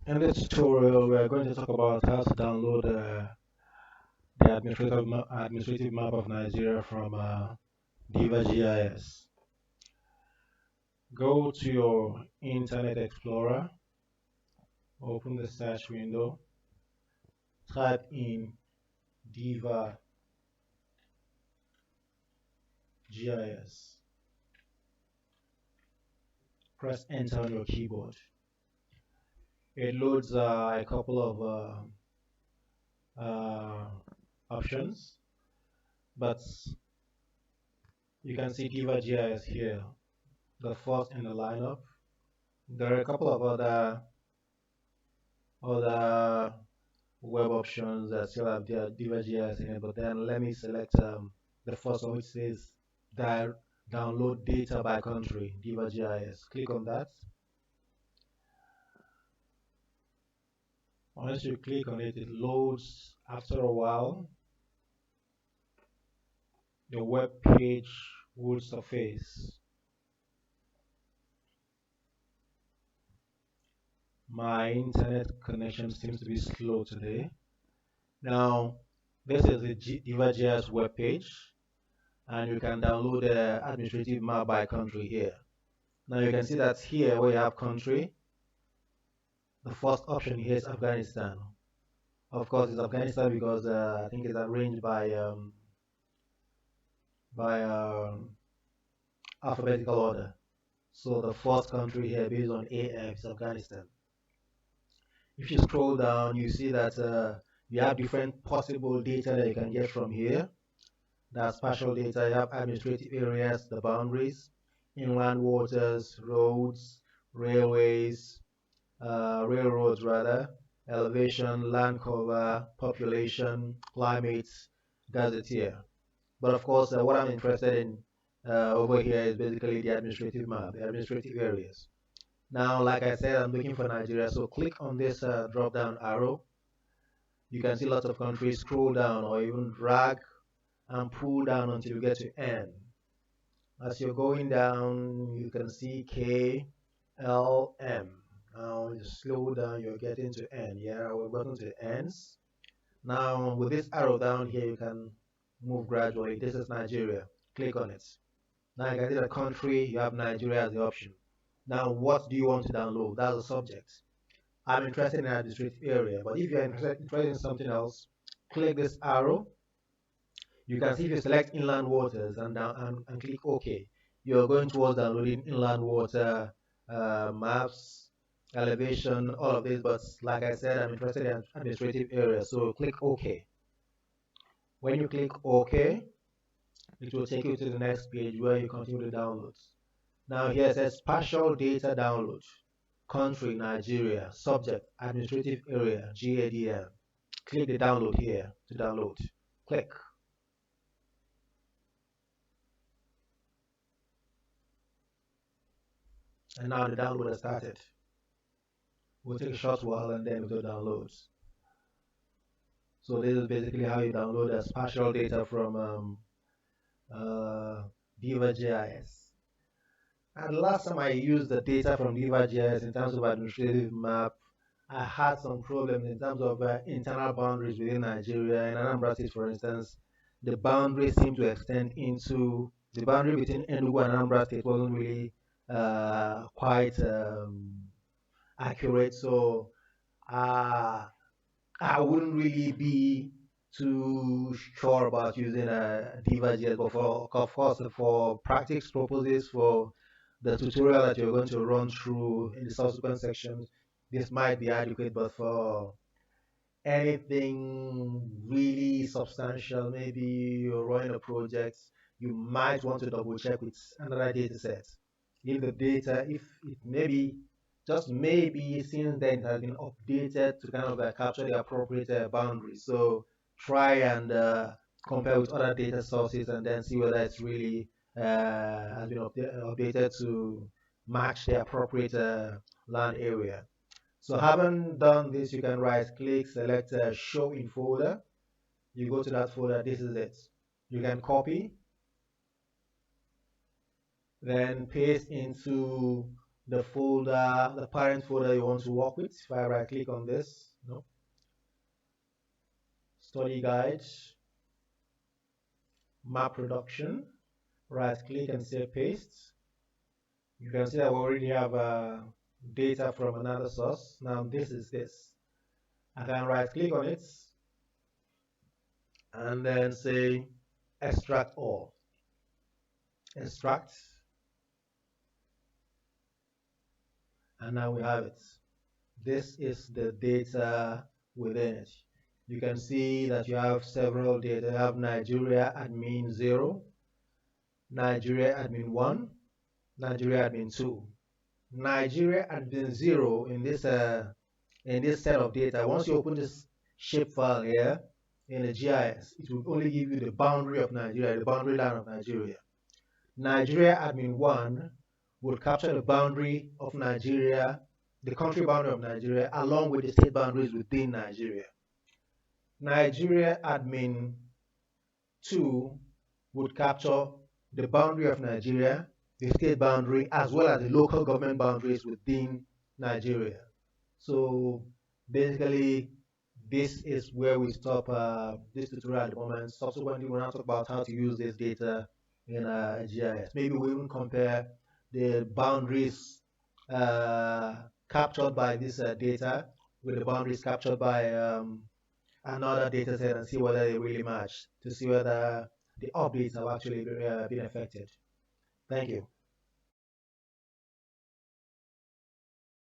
In this tutorial, we are going to talk about how to download the administrative map of Nigeria from DIVA GIS. Go to your Internet Explorer, open the search window, type in DIVA GIS. Press enter on your keyboard. It loads a couple of options, but you can see DIVA GIS here, the first in the lineup. There are a couple of other web options that still have their DIVA GIS in it, but then let me select the first one, which says download data by country, DIVA GIS. Click on that. Once you click on it, it loads. After a while, the web page will surface. My internet connection seems to be slow today. Now, this is the DIVA GIS web page, and you can download the administrative map by country here. Now you can see that here where you have country, the first option here is Afghanistan. Of course, it's Afghanistan because I think it's arranged by alphabetical order. So the first country here based on AF is Afghanistan. If you scroll down, you see that you have different possible data that you can get from here. That's partial data. You have administrative areas, the boundaries, inland waters, roads, railways, railroads rather, elevation, land cover, population, climate, gazetteer. But of course, what I'm interested in over here is basically the administrative map, the administrative areas. Now, like I said, I'm looking for Nigeria, so click on this drop-down arrow. You can see lots of countries. Scroll down or even drag and pull down until you get to N. As you're going down, you can see K, L, M. Now you slow down, you're getting to N. Yeah, we've gotten to N's. Now with this arrow down here, you can move gradually. This is Nigeria. Click on it. Now you can see the country, you have Nigeria as the option. Now what do you want to download? That's the subject. I'm interested in administrative area, but if you're interested in something else, click this arrow. You can see if you select inland waters and click OK, you're going towards downloading inland water maps, elevation, all of this. But like I said, I'm interested in administrative area, so click OK. When you click OK, it will take you to the next page where you continue the downloads. Now here it says partial data download, country Nigeria, subject administrative area GADM. Click the download here to download. Click. And now the download has started. Will take a short while and then it will download. So this is basically how you download the spatial data from DIVA GIS. And last time I used the data from DIVA GIS in terms of administrative map, I had some problems in terms of internal boundaries within Nigeria. In Anambra State, for instance, the boundaries seem to extend into the boundary between Enugu and Anambra State wasn't really quite accurate. So I wouldn't really be too sure about using a DIVA GIS, but of course, for practice purposes, for the tutorial that you're going to run through in the subsequent sections, this might be adequate, but for anything really substantial, maybe you're running a project, you might want to double check with another data set. If the data, if it maybe, just maybe since then it has been updated to kind of capture the appropriate boundaries. So try and compare with other data sources and then see whether it's really has been updated to match the appropriate land area. So having done this, you can right click, select show in folder. You go to that folder, this is it. You can copy, then paste into the folder, the parent folder you want to work with. If I right click on this, no, study guides, map production, right click and say paste. You can see that we already have data from another source. Now this is this. I can right click on it and then say extract all. Extract, and now we have it. This is the data within it. You can see that you have several data. You have Nigeria admin 0, Nigeria admin 1, Nigeria admin 2. Nigeria admin 0 in this set of data. Once you open this shapefile here in the GIS, it will only give you the boundary of Nigeria, the boundary line of Nigeria. Nigeria admin 1 would capture the boundary of Nigeria, the country boundary of Nigeria, along with the state boundaries within Nigeria. Nigeria admin 2 would capture the boundary of Nigeria, the state boundary, as well as the local government boundaries within Nigeria. So basically, this is where we stop this tutorial at the moment. Subsequently, we'll now talk about how to use this data in GIS. Maybe we even compare the boundaries captured by this data with the boundaries captured by another data set and see whether they really match, to see whether the updates have actually been affected. Thank you.